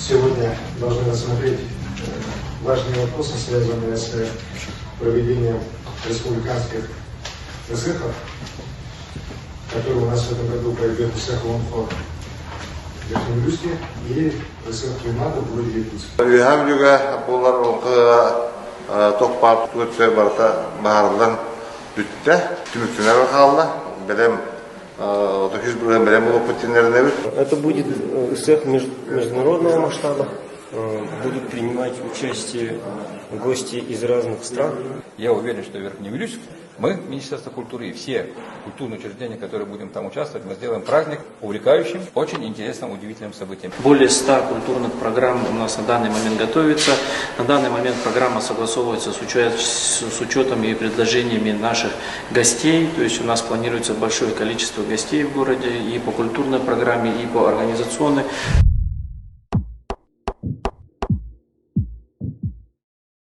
сегодня должны рассмотреть важные вопросы, связанные с проведением республиканских СЭХов, который у нас в этом году пройдет в Сахалинфо в Верхнеуральске и СЭХ Климата в городе Якутск. Это будет СЭХ международного масштаба. Будут принимать участие гости из разных стран. Я уверен, что в Верхнеуральске мы, Министерство культуры, и все культурные учреждения, которые будем там участвовать, мы сделаем праздник увлекающим, очень интересным, удивительным событием. Более 100 культурных программ у нас на данный момент готовится. На данный момент программа согласовывается с учетом и предложениями наших гостей. То есть у нас планируется большое количество гостей в городе и по культурной программе, и по организационной.